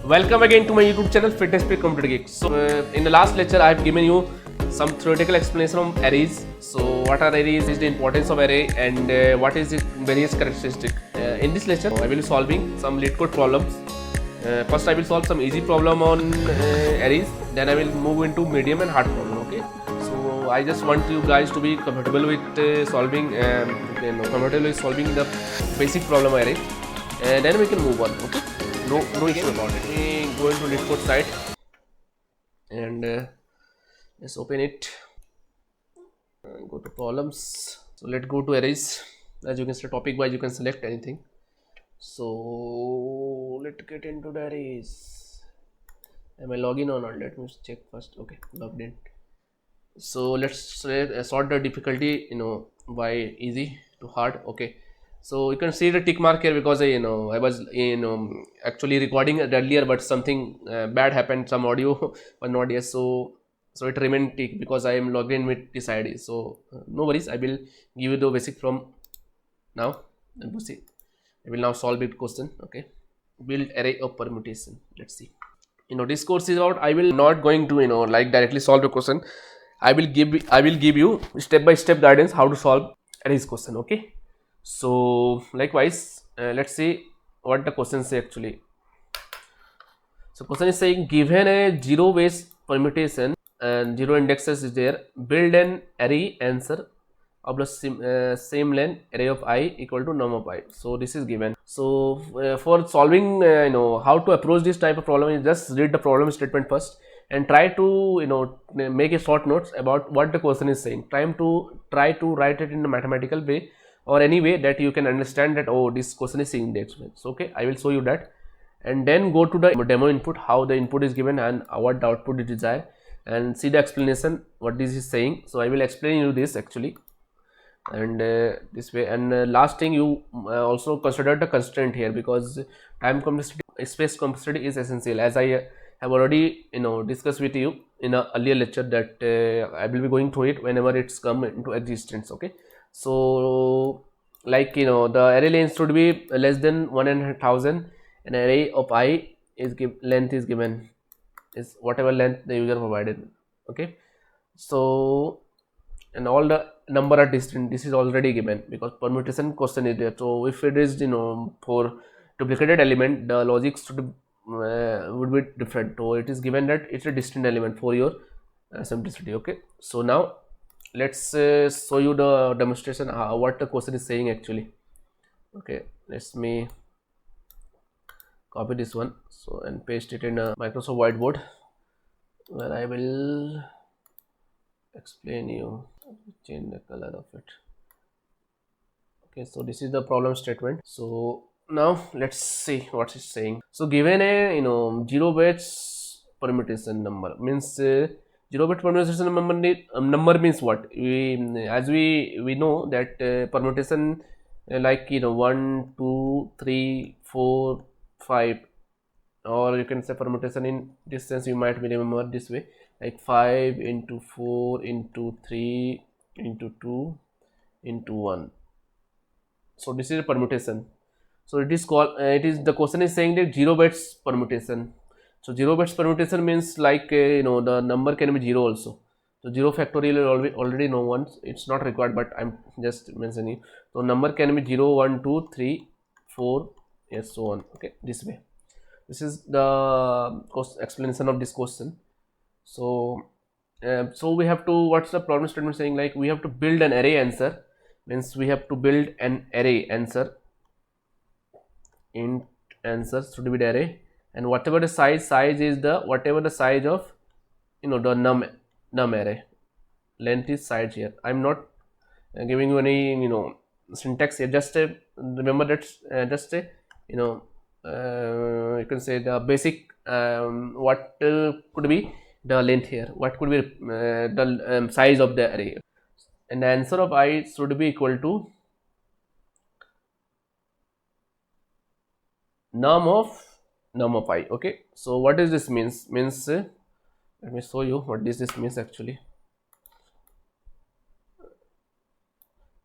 Welcome again to my YouTube channel Fitness Pre Computer Geek. So in the last lecture I have given you some theoretical explanation of arrays. So what are arrays, is the importance of array, and what is its various characteristics. In this lecture I will be solving some Leetcode problems. First I will solve some easy problem on arrays, then I will move into medium and hard problem. Okay, so I just want you guys to be comfortable with solving the basic problem array, and then we can move on. Okay, no issue about it. We go into Leetcode site and let's open it and go to problems. So let's go to arrays. As you can see, topic wise you can select anything. So let's get into the arrays. Am I logging or not? Let me check first. Okay, logged in. So let's sort the difficulty, by easy to hard. Okay, so you can see the tick mark here because I was actually recording it earlier, but something bad happened, some audio was not here, so it remained tick because I am logged in with this ID. So no worries, I will give you the basic from now. And we'll see. I will now solve it question. Okay, build array of permutation. Let's see. This course is about, I will not going to like directly solve the question. I will give you step by step guidance how to solve arrays question. Okay, so likewise let's see what the question say actually. So question is saying, given a zero base permutation and zero indexes is there, build an array answer of the same length array of I equal to num of I. So this is given. So for solving how to approach this type of problem, is just read the problem statement first and try to make a short notes about what the question is saying. Try to write it in a mathematical way or any way that you can understand that, oh, this question is saying the so okay, I will show you that, and then go to the demo input, how the input is given and what the output is desired, and see the explanation what this is saying. So I will explain you this actually, and this way. And last thing, you also consider the constraint here, because time complexity, space complexity is essential, as I have already discussed with you in an earlier lecture, that I will be going through it whenever it's come into existence. Okay, so like the array length should be less than 1,000, an array of I is length is given is whatever length the user provided. Okay, so and all the number are distinct, this is already given because permutation question is there. So if it is for duplicated element, the logic should would be different. So it is given that it's a distinct element for your simplicity. Okay, so now let's show you the demonstration what the question is saying actually. Okay, let me copy this one and paste it in a Microsoft whiteboard where I will explain you. Change the color of it. Okay, so this is the problem statement. So now let's see what it's saying. So given a zero bits permutation number, means zero bit permutation number means what? As we know that permutation like 1, 2, 3, 4, 5, or you can say permutation in this sense, you might remember this way, like 5 into 4 into 3 into 2 into 1. So this is a permutation. So it is called the question is saying that 0 bits permutation. So 0 bits permutation means like the number can be 0 also. So 0 factorial already know once, it's not required, but I'm just mentioning. So number can be 0, 1, 2, 3, 4, yes, so on. Okay, this way. This is the explanation of this question. So we have to, what's the problem statement saying, like we have to build an array answer, means we have to build an array answer, int answer should be the array, and whatever the size is the whatever the size of the num array, length is size here. I'm not giving you any syntax here, just remember that just you can say the basic what could be the length here, what could be the size of the array, and the answer of I should be equal to num of I. Okay, so what does this means let me show you what this means actually.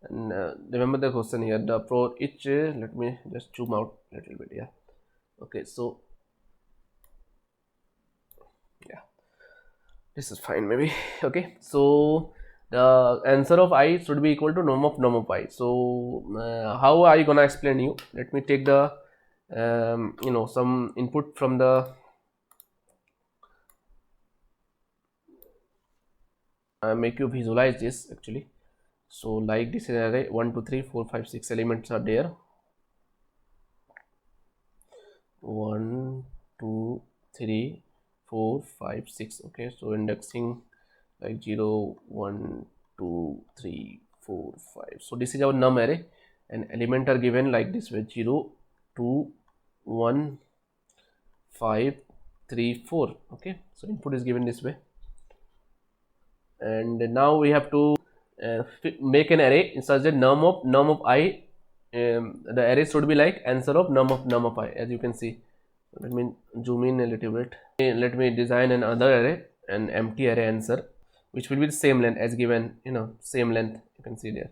And remember the question here, the for each let me just zoom out a little bit. Yeah, okay, so Yeah, this is fine maybe. Okay, so the answer of I should be equal to num of I. So how are you gonna explain you? Let me take the some input from the make you visualize this actually. So like this is array 1 2 3 4 5 6 elements are there. 1 2 3 4 5 6. Okay, so indexing like 0 1 2 3 4 5. So this is our num array, and element are given like this way: 0 2 1 5 3 4. Okay, so input is given this way, and now we have to make an array in such that num of I, the array should be like answer of num of I, as you can see. Let me zoom in a little bit. Let me design another array, an empty array answer, which will be the same length as given, same length you can see there,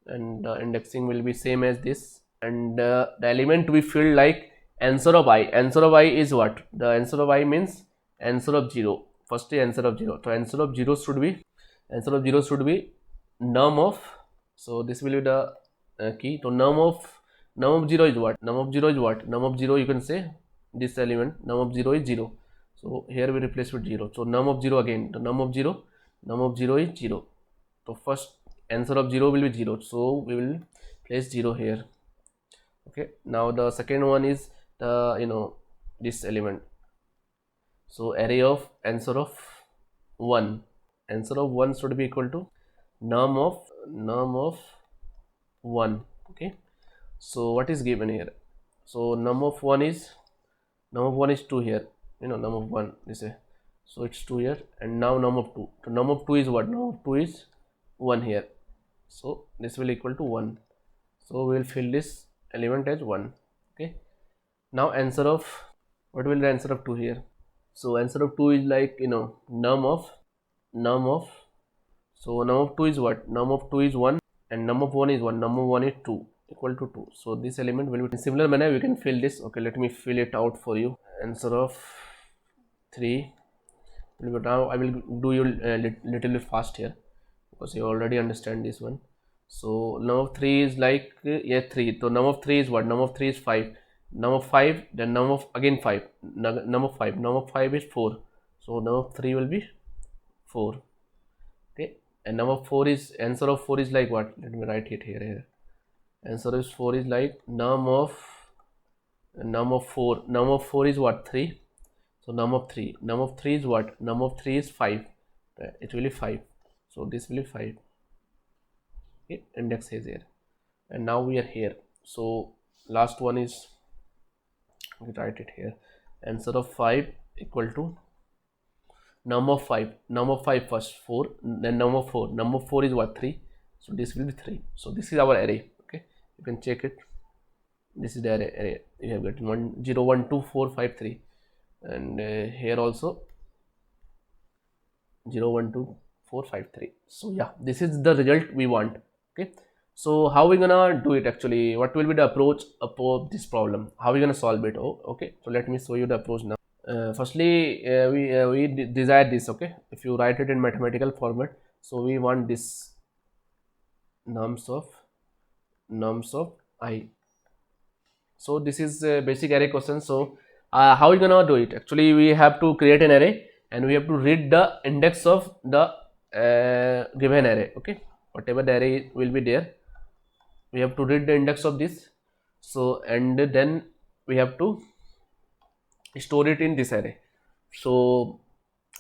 and indexing will be same as this, and the element to be filled like answer of I. Answer of I is what? The answer of I means answer of 0. First is answer of 0. So answer of 0 should be num of, so this will be the key. So num of 0 is what? Num of 0 you can say this element, num of 0 is 0. So here we replace with 0. So num of 0 again, the num of 0 is 0. So first answer of 0 will be 0. So we will place 0 here. Okay, now the second one is the this element. So array of answer of 1. Answer of 1 should be equal to num of 1. Okay, so what is given here? So num of 1 is 2 here, num of 1 this way, so it's 2 here, and now num of 2. So num of 2 is what? Num of 2 is 1 here, so this will equal to 1. So we will fill this element as 1. Okay, now answer of, what will the answer of 2 here? So answer of 2 is like num of, so num of 2 is what? Num of 2 is 1, and num of 1 is 1. Num of 1 is 2, equal to 2. So this element will be in similar manner we can fill this. Okay, let me fill it out for you. Answer of 3 will be, now I will do you little bit fast here because you already understand this one. So num of 3 is like 3. So num of 3 is what? Num of 3 is 5. Num of 5, then num of again 5. Num of 5. Num of 5 is 4. So num of 3 will be 4. Okay, and num of 4 is, answer of 4 is like what? Let me write it here. Answer is 4 is like num of 4. Num of 4 is what? 3. So num of 3 is what? Num of 3 is 5. It will be 5. So this will be 5. Okay, index is here, and now we are here. So last one is, we write it here. Answer of 5 equal to num of 5. Num of 5 first 4, then num of 4. Num of 4 is what? 3. So this will be 3. So this is our array. Okay, you can check it. This is the array. You have got 1 0 1 2 4 5 3, and here also 0 1 2 4 5 3. So yeah, this is the result we want. Okay, so how we gonna do it actually? What will be the approach of this problem? How we gonna solve it? Oh, okay, so let me show you the approach now. Firstly, we desire this. Okay, if you write it in mathematical format, so we want this nums of I. So this is a basic array question. So how are you gonna do it? Actually, we have to create an array, and we have to read the index of the given array. Okay, whatever the array will be there, we have to read the index of this. So and then we have to store it in this array. So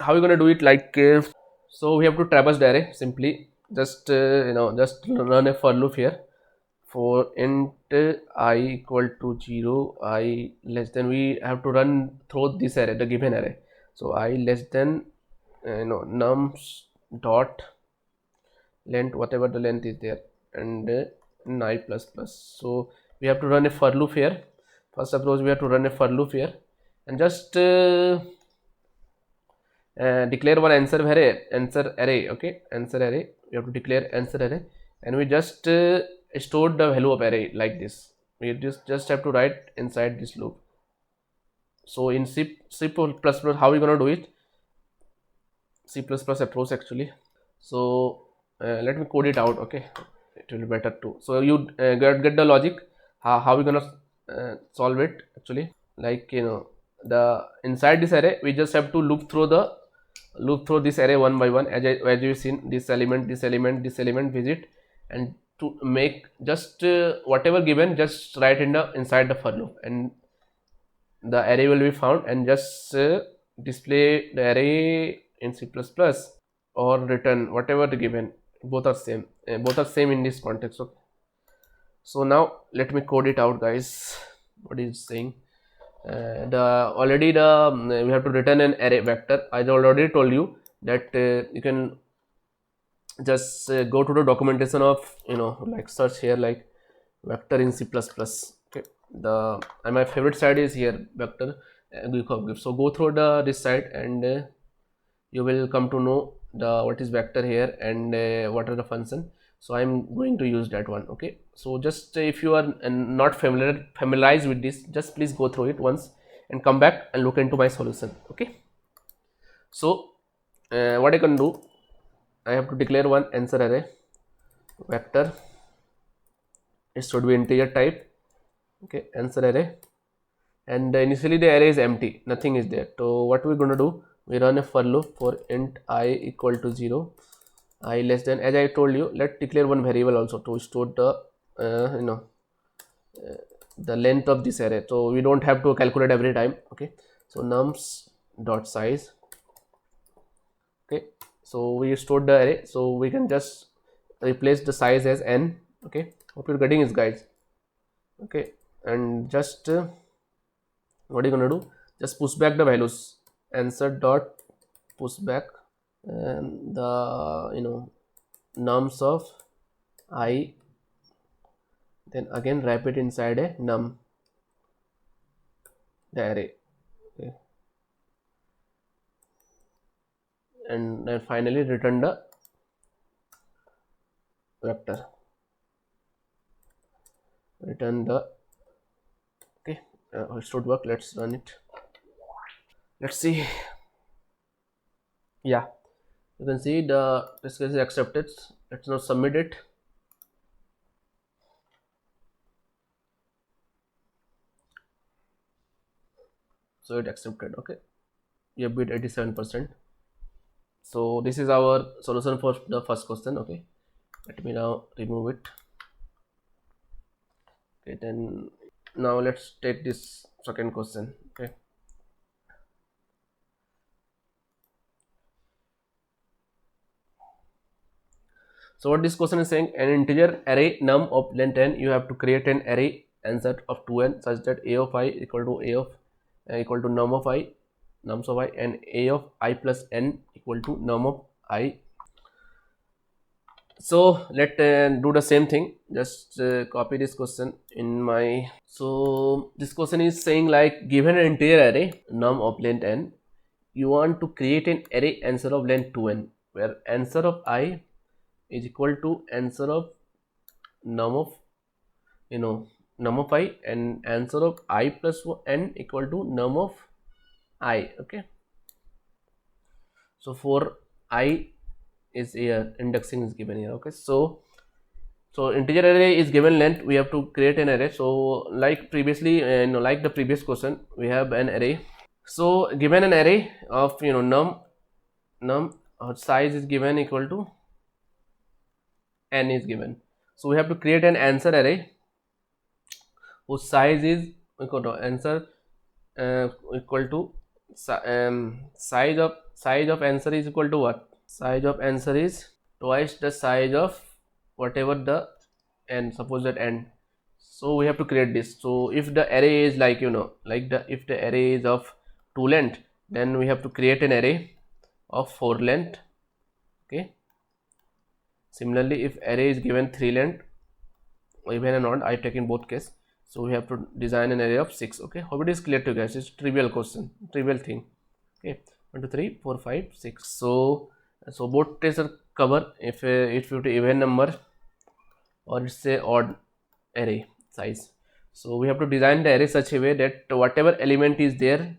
how are you gonna do it? Like so we have to traverse the array. Simply just just run a for loop here. For int I equal to 0, I less than, we have to run through this array, the given array. So I less than nums dot length, whatever the length is there, and I plus plus. So we have to run a for loop here. First approach, we have to run a for loop here, and just declare one answer array. Okay, answer array. We have to declare answer array, and we just stored the value of array like this. We just have to write inside this loop. So in C++, how we gonna do it? C++ approach actually. So let me code it out. Okay, it will be better too. So you get the logic, how we gonna solve it actually. Like, you know, the inside this array we just have to loop through this array one by one, as you've seen, this element, this element, this element, visit, and to make just whatever given, just write in the inside the for loop, and the array will be found, and just display the array in C++ or return whatever the given. Both are same, in this context. Okay, so now let me code it out, guys. What is saying? We have to return an array vector. I already told you that you can just go to the documentation of, you know, like search here like vector in C++. Okay, my favorite side is here, vector GitHub. So go through this side, and you will come to know what is vector here, and what are the function. So I'm going to use that one. Okay, so just if you are not familiarized with this, just please go through it once and come back and look into my solution. Okay, so what I can do, I have to declare one answer array vector. It should be integer type. Okay, answer array, and initially the array is empty, nothing is there. So what we're going to do, we run a for loop for int I equal to 0, I less than, as I told you, let's declare one variable also to store the the length of this array, so we don't have to calculate every time. Okay, so nums dot size. Okay, so we stored the array, so we can just replace the size as n. Okay, hope you're getting this, guys. Okay, and just what are you gonna do, just push back the values, answer dot push back, and the, you know, nums of I, then again wrap it inside a num, the array. Okay, and then finally return the vector, return the, okay, it should work. Let's run it, let's see. Yeah, you can see the test case is accepted. Let's now submit it. So it accepted. Okay, you have beat 87%. So this is our solution for the first question. Okay, let me now remove it. Okay, then now let's take this second question. Okay, so what this question is saying, an integer array num of length n, you have to create an array answer of 2n such that a of I equal to num of I, nums of I, and a of I plus n equal to num of I. So let's do the same thing. Just copy this question in my. So this question is saying, like, given an integer array num of length n, you want to create an array answer of length 2n, where answer of I is equal to answer of num of, you know, num of I, and answer of I plus n equal to num of I. Okay, so for I is here, indexing is given here. Okay, so integer array is given length, we have to create an array. So like previously, like the previous question, we have an array. So given an array of, you know, num size is given equal to n is given, so we have to create an answer array whose size is equal to answer equal to size of answer is equal to what? Size of answer is twice the size of whatever the n, suppose that n. So we have to create this. So if the array is like, you know, like if the array is of 2 length, then we have to create an array of 4 length. Okay, similarly if array is given 3 length, even and odd, I take in both case, so we have to design an array of 6. Okay, hope it is clear to you guys. It's trivial question, trivial thing. Okay, 1 2 3 4 5 6. So both cases are cover if you have even number or it's a odd array size. So we have to design the array such a way that whatever element is there,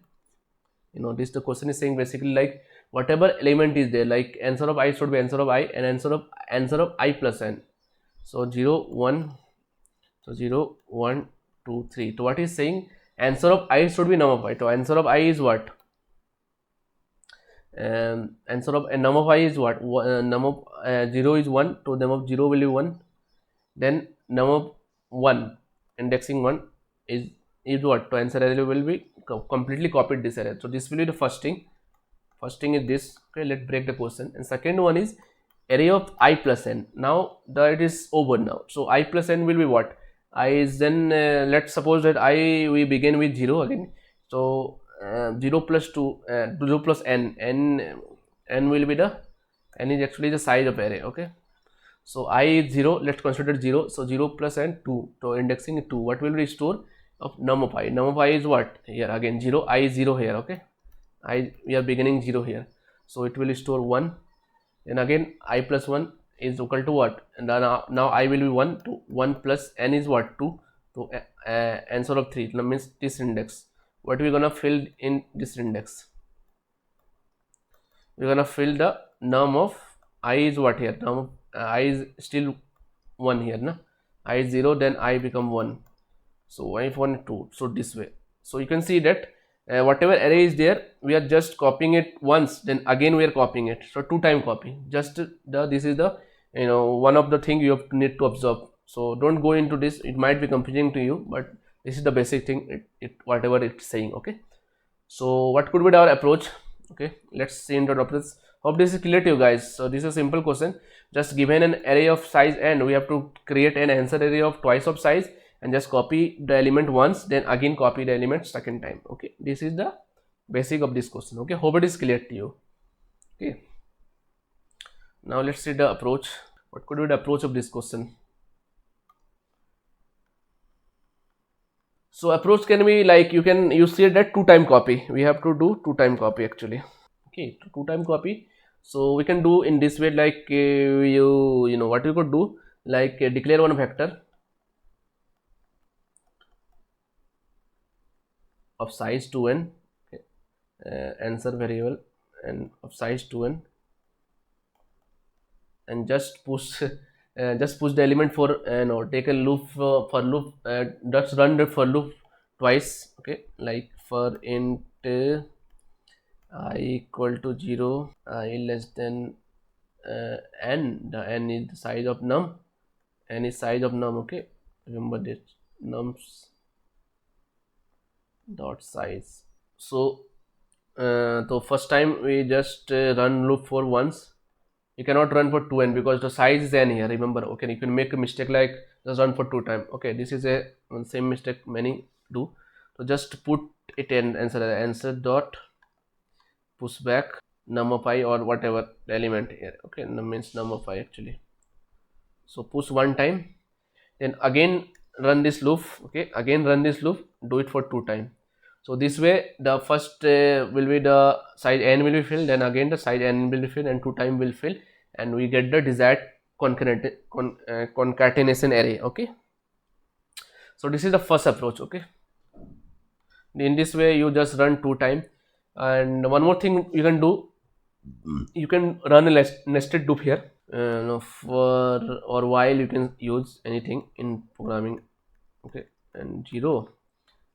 you know, this the question is saying basically, like, whatever element is there, like answer of I should be answer of I and answer of I plus n. So 0 1, so 0 1 2 3. So what is saying, answer of I should be num of I. So answer of I is what? Answer of num of I is what? Num of 0 is 1, so num of 0 will be 1. Then num of 1, indexing 1 is what? So answer array will be completely copied this array. So this will be the first thing. First thing is this. Okay, let's break the question. And second one is array of I plus n. Now that is over now. So I plus n will be what? I is then let's suppose that we begin with 0 again. So 0 plus 2, 0 plus n will be the n is actually the size of array. Okay, so I is 0, let's consider 0. So 0 plus n 2, so indexing 2. What will be stored of num of I? Num of I is what? Here again 0, I is 0 here. Okay, we are beginning 0 here, so it will store 1. And again I plus 1 is equal to what? And now I will be 1, to 1 plus n is what? 2. So answer of 3 means this index. What we gonna fill in this index? We're gonna fill the num of I is what here? Num of I is still 1 here, na? I is 0, then I become 1. So I 1 2. So this way. So you can see that whatever array is there, we are just copying it once, then again we are copying it. So 2 time copy. Just this is the one of the thing you need to observe. So don't go into this. It might be confusing to you, but this is the basic thing. Whatever it's saying. Okay. So what could be our approach? Okay, let's see into the approach. Hope this is clear to you guys. So this is a simple question. Just given an array of size n, we have to create an answer array of twice of size and just copy the element once, then again copy the element second time. Okay, this is the basic of this question. Okay, hope it is clear to you. Okay, now let's see the approach. What could be the approach of this question? So approach can be like, you see that 2 time copy. We have to do 2 time copy actually. Okay, 2 time copy. So we can do in this way, like you know what you could do, like declare one vector of size 2n, okay, answer variable and of size 2n, and just push the element for take a loop for loop, just run the for loop twice. Okay, like for int I equal to 0, I less than n. The n is the size of num, n is size of num. Okay, remember this, nums dot size. So so first time we just run loop for once. You cannot run for 2n because the size is n here. Remember, okay, you can make a mistake like just run for 2 times. Okay, this is a same mistake many do. So just put it in answer dot push back num of I or whatever the element here. Okay, num means num of I actually. So push 1 time, then again run this loop. Okay, again run this loop, do it for 2 times. So this way the first will be the size n will be filled, then again the size n will be filled, and 2 time will fill, and we get the desired concatenation array. Okay, so this is the first approach. Okay, in this way you just run 2 times. And one more thing you can do, you can run a nested loop here. For or while you can use anything in programming. Okay, and 0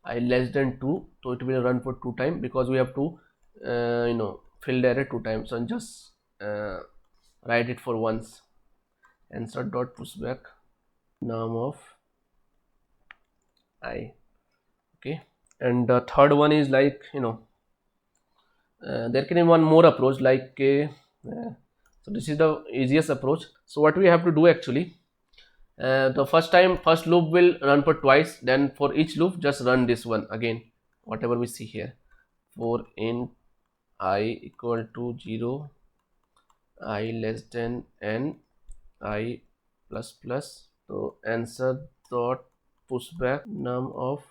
I less than 2, so it will run for 2 times because we have to fill the array 2 times. So just write it for once, answer dot push back num of I. Okay, and the third one is like there can be one more approach, like so this is the easiest approach. So what we have to do actually, the first loop will run for twice, then for each loop just run this one again, whatever we see here, for int I equal to 0, I less than n, I plus plus. So answer dot push back num of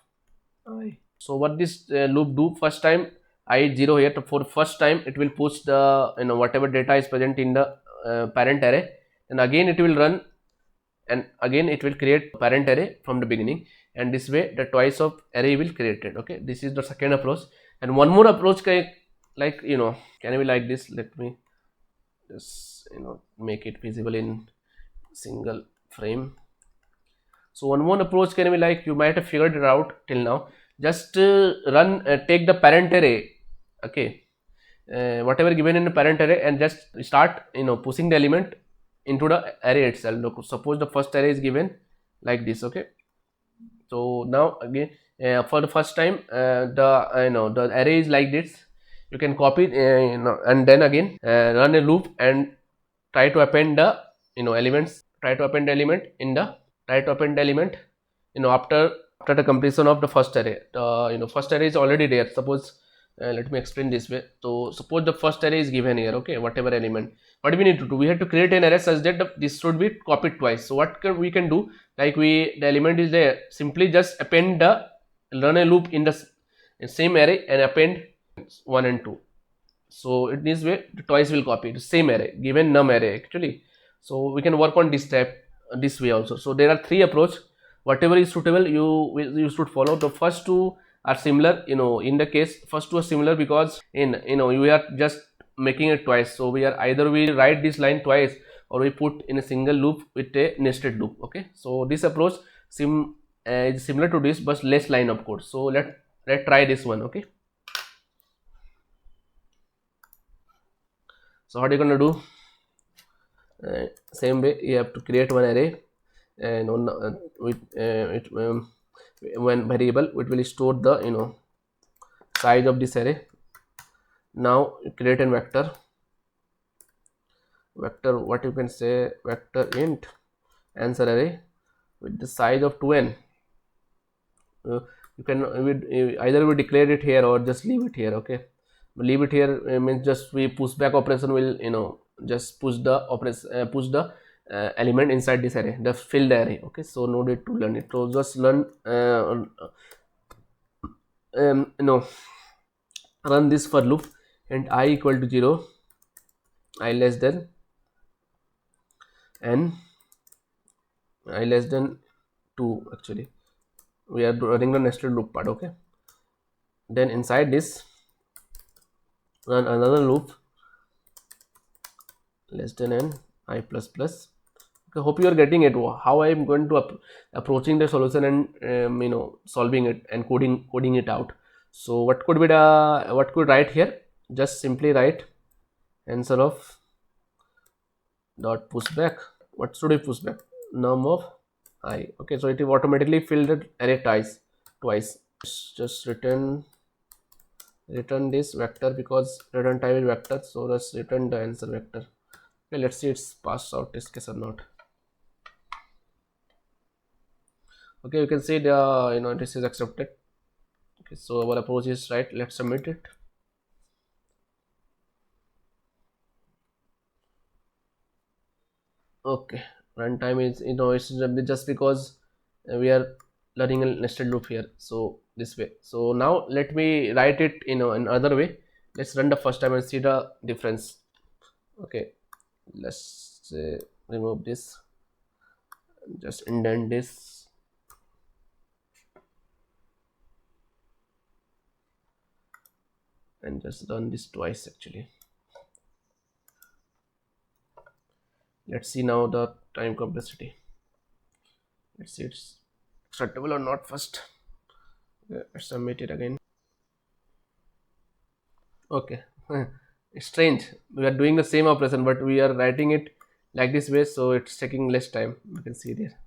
I. So what this loop do, first time I 0 here, for first time it will push the whatever data is present in the parent array, and again it will run, and again it will create parent array from the beginning, and this way the twice of array will created. Okay, this is the second approach. And one more approach like, can we like this? Let me just, make it visible in single frame. So one more approach can be like, you might have figured it out till now. Just take the parent array, okay, whatever given in the parent array, and just start, pushing the element into the array itself. Look, suppose the first array is given like this, okay. So now again, for the first time, the array is like this. You can copy, and then again run a loop and try to append the, elements. Try to append the element in the element, after the completion of the first array. First array is already there. Suppose, let me explain this way. So suppose the first array is given here, okay, whatever element. What do we need to do? We have to create an array such that this should be copied twice. So what we can do, like, the element is there, simply just append run a loop in the same array and append 1 and 2. So in this way, twice will copy the same array, given num array actually. So we can work on this this way also. So there are 3 approach. Whatever is suitable, you should follow. The first 2 are similar, in the case first 2 are similar because we are just making it twice. So we are either we write this line twice, or we put in a single loop with a nested loop, okay. So this approach is similar to this, but less line of code. So let's try this one, okay. So what are you going to do? Same way, you have to create one array, and with one variable which will store the size of this array. Now create a vector, what you can say, vector int answer array with the size of 2n. You can either we declare it here or just leave it here, okay. Leave it here means just we push back operation will just push the element inside this array, the fill the array, okay. So no need to learn it. So just learn run this for loop, and I equal to 0, I less than n, I less than 2. Actually we are running the nested loop part, okay. Then inside this run another loop, less than n, I plus plus. Okay, hope you are getting it, how I am going to approaching the solution and solving it and coding it out. So what could write here? Just simply write answer of dot pushback. What should we push back? Num of I, okay. So it will automatically fill the array twice. Just return this vector because return type is vector. So let's return the answer vector. Okay, let's see it's passed out this case or not. Okay, you can see the this is accepted. Okay, so our approach is right. Let's submit it. Okay, runtime is it's just because we are learning a nested loop here. So this way. So now let me write it another way. Let's run the first time and see the difference. Okay, let's remove this, just indent this, and just run this twice actually. Let's see now the time complexity. Let's see it's acceptable or not first. Okay, let's submit it again. Okay, it's strange, we are doing the same operation but we are writing it like this way, so it's taking less time. You can see there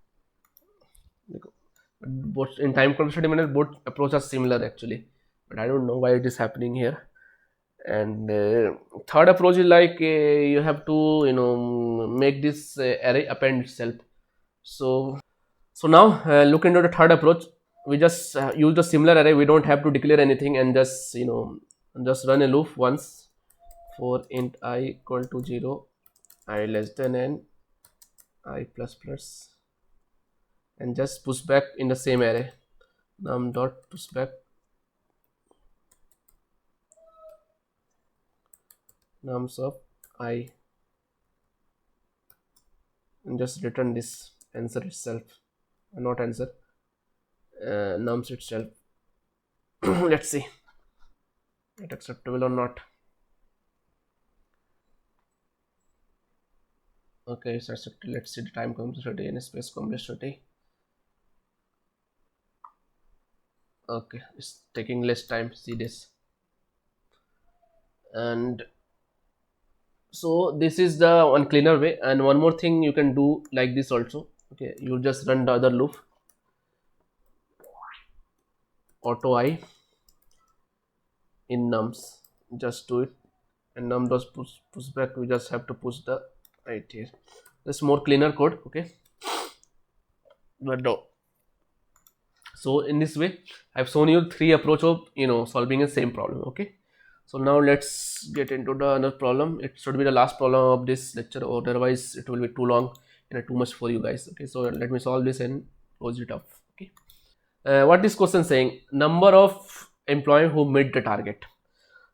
both in time complexity manner, both approaches are similar actually, but I don't know why it is happening here. And third approach is like you have to make this array append itself. So now look into the third approach. We just use the similar array, we don't have to declare anything, and just just run a loop once for int I equal to 0, I less than n, I plus plus, and just push back in the same array, num dot push back nums of I, and just return this answer itself, not answer, nums itself. Let's see it acceptable or not. Okay, it's accepted. Let's see the time complexity and space complexity. Okay, it's taking less time. See this. And so this is the one cleaner way. And one more thing you can do like this also. Okay, you just run the other loop, auto I in nums. Just do it, and num does push back. We just have to push the right here. This more cleaner code. Okay, but no. So in this way I've shown you three approach of solving the same problem. Okay, so now let's get into the another problem. It should be the last problem of this lecture, or otherwise it will be too long and too much for you guys. Okay, so let me solve this and close it up. Okay, what this question saying, number of employees who meet the target.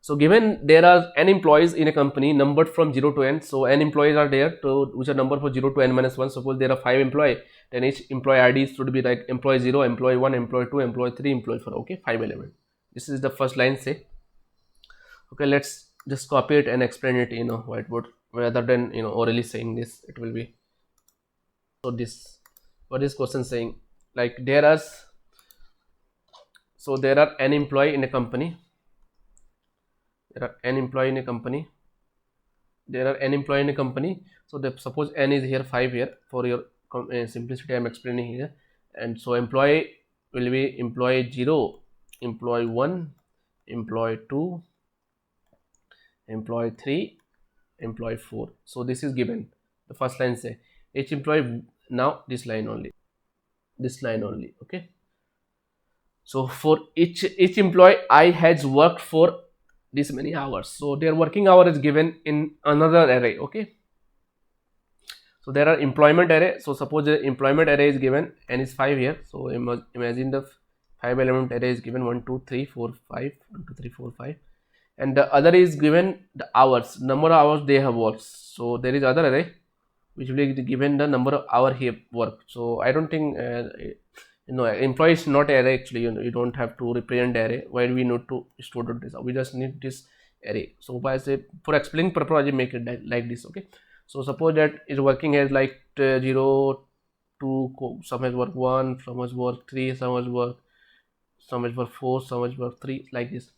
So given there are n employees in a company numbered from 0 to n, so n employees are there, so which are numbered for 0 to n minus 1. Suppose there are 5 employees, then each employee ID should be like employee 0, employee 1, employee 2, employee 3, employee 4. Okay, 5 elements. This is the first line say. Okay, let's just copy it and explain it whiteboard, rather than orally saying this. It will be so this, what is question saying, like there are n employee in a company. There are n employee in a company. So suppose n is here 5 here for your simplicity. I am explaining here. And so employee will be employee 0, employee 1, employee 2, employee 3, employee 4. So this is given. The first line say each employee, now this line only. Okay, so for each employee I has worked for this many hours, so their working hour is given in another array. Okay, so there are employment array. So suppose the employment array is given and is 5 here. So imagine the 5 element array is given 1 2 3 4 5, 1 2 3 4 5, and the other is given the hours, number of hours they have worked. So there is other array which will be given the number of hour he have worked. So I don't think employee is not array actually. You don't have to represent array. Why do we need to store this? We just need this array. So by say for explaining purpose I make it like this. Okay, so suppose that is working as like 0 2, some has work 1, some has work 3, some has work 4, some has work 3, like this.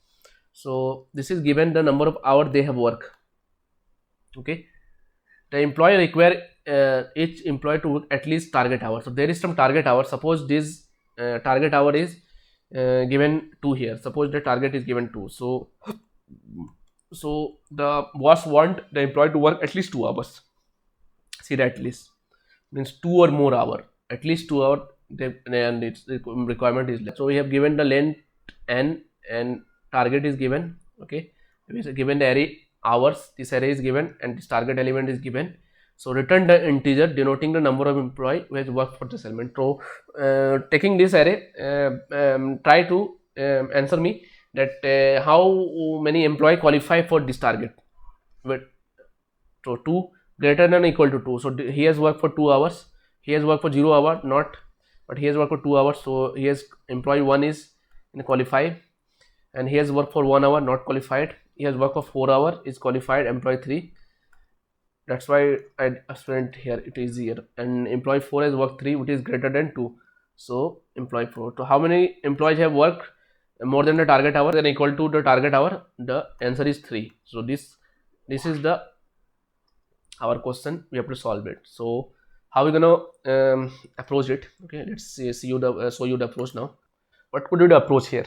So this is given the number of hours they have work. Okay, the employee require each employee to work at least target hour. So there is some target hour. Suppose this target hour is given 2 here. Suppose the target is given 2. So the boss want the employee to work at least 2 hours. See that at least means 2 or more hour, at least 2 hours, and its requirement is less. So we have given the length n and target is given. Okay, we have given the array hours, this array is given, and this target element is given. So return the integer denoting the number of employee who has worked for this element. So taking this array, try to answer me that how many employee qualify for this target. So 2 greater than or equal to 2. So he has worked for 2 hours. He has worked for 0 hour, not, but he has worked for 2 hours. So he has employee 1 is qualified, and he has worked for 1 hour, not qualified. He has worked for 4 hours, is qualified, employee 3. That's why I explained here, it is here. And employee 4 has worked 3, which is greater than 2. So employee 4. So how many employees have worked more than the target hour and equal to the target hour? The answer is 3. So this is the our question. We have to solve it. So how we gonna approach it? Okay, let's see you the show you the approach now. What could be the approach here?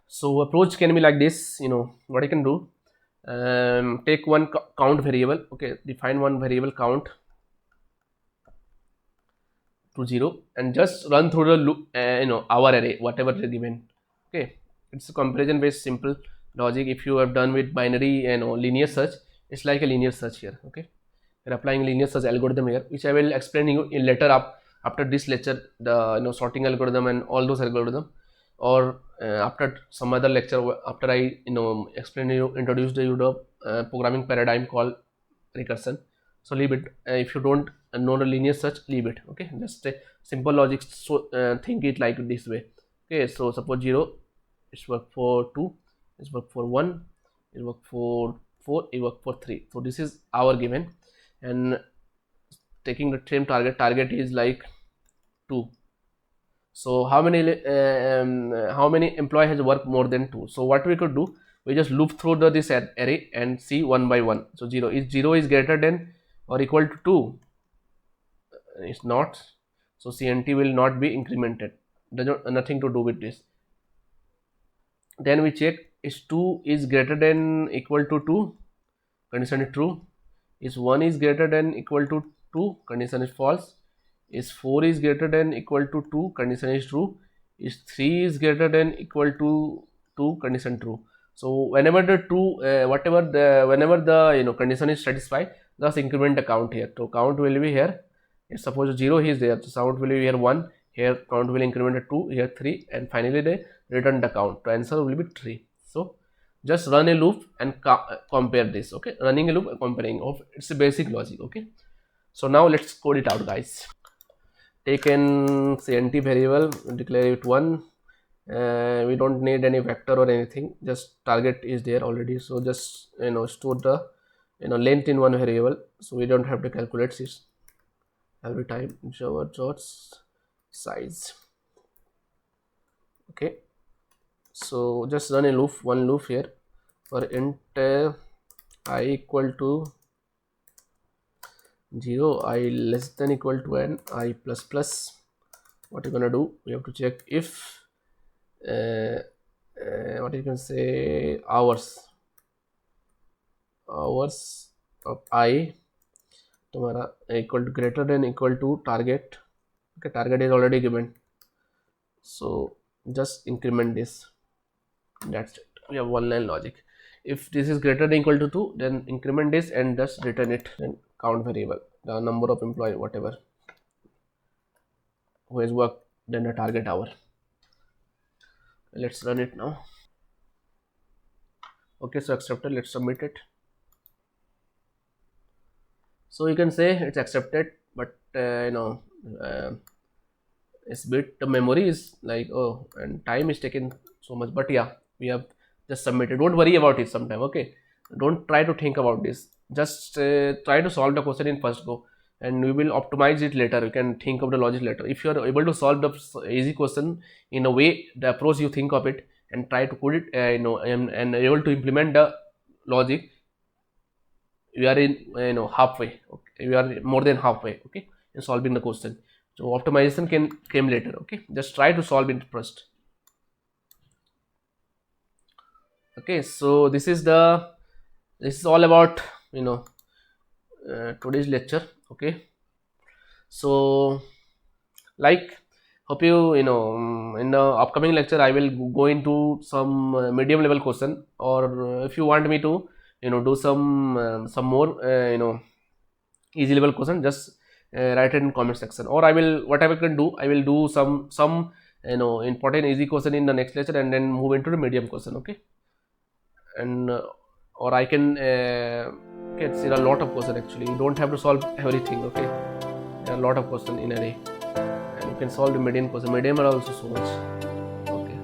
So approach can be like this. What I can do, take one count variable. Okay, define one variable count to 0 and just run through the loop, our array, whatever is given. Okay, it's a comparison based simple logic. If you have done with binary and linear search, it's like a linear search here. Okay, we're applying linear search algorithm here, which I will explain you in later after this lecture, the sorting algorithm and all those algorithm, or after some other lecture, after I explain you, introduce you the programming paradigm called recursion. So leave it. If you don't know the linear search, leave it. Okay, just a simple logic. So think it like this way. Okay, so suppose 0 is work for 2, is work for 1, is work for 4, you work for 3. So this is our given, and taking the same target is like 2. So how many employee has worked more than 2? So what we could do, we just loop through this array and see one by one. So 0 is greater than or equal to 2. It's not, so CNT will not be incremented. Nothing to do with this. Then we check, is 2 is greater than equal to 2, condition is true. Is 1 is greater than equal to 2, condition is false. Is 4 is greater than equal to 2, condition is true. Is 3 is greater than equal to 2, condition true. So whenever the whenever the condition is satisfied, just increment the count here. So count will be here. If suppose 0 is there, so count will be here 1. Here count will increment to 2, here 3, and finally they return the count. So answer will be 3. So just run a loop and compare this. Okay, running a loop and comparing. It's a basic logic. Okay, so now let's code it out, guys. Take an CNT variable, declare it 1. We don't need any vector or anything, just target is there already. So just store the length in one variable, so we don't have to calculate this every time. Java dots size. Okay, so just run a loop, one loop here for int I equal to 0, I less than equal to n, I plus plus. What you're gonna do, we have to check if what you can say, hours of I tomorrow equal to greater than equal to target. Okay, target is already given, so just increment this. That's it. We have one line logic. If this is greater than equal to 2, then increment this and just return it. Then count variable, the number of employee, whatever who has worked, then the target hour. Let's run it now. Okay, so accepted. Let's submit it. So you can say it's accepted, but it's bit, the memory is like, oh, and time is taken so much, but yeah, we have just submitted. Don't worry about it sometime. Okay, don't try to think about this, just try to solve the question in first go, and we will optimize it later. You can think of the logic later. If you are able to solve the easy question in a way, the approach you think of it, and try to put it and able to implement the logic, you are in halfway. Okay, you are more than halfway, okay, in solving the question. So optimization came later. Okay, just try to solve it first. Okay, so this is all about today's lecture. Okay, so like, hope you in the upcoming lecture I will go into some medium level question, or if you want me to do some more easy level question, just write it in comment section, or whatever I can do, I will do some important easy question in the next lecture and then move into the medium question. Okay, and or I can see a lot of question. Actually, you don't have to solve everything. Okay, there are a lot of question in array, and you can solve the medium question. Medium are also so much. Okay,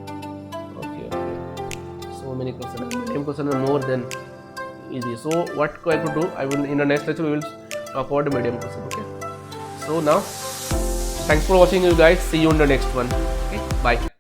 so many questions. Medium questions are more than easy. So what I could do, I will in the next lecture we will talk about the medium question. Okay, so now thanks for watching, you guys. See you in the next one. Okay, bye.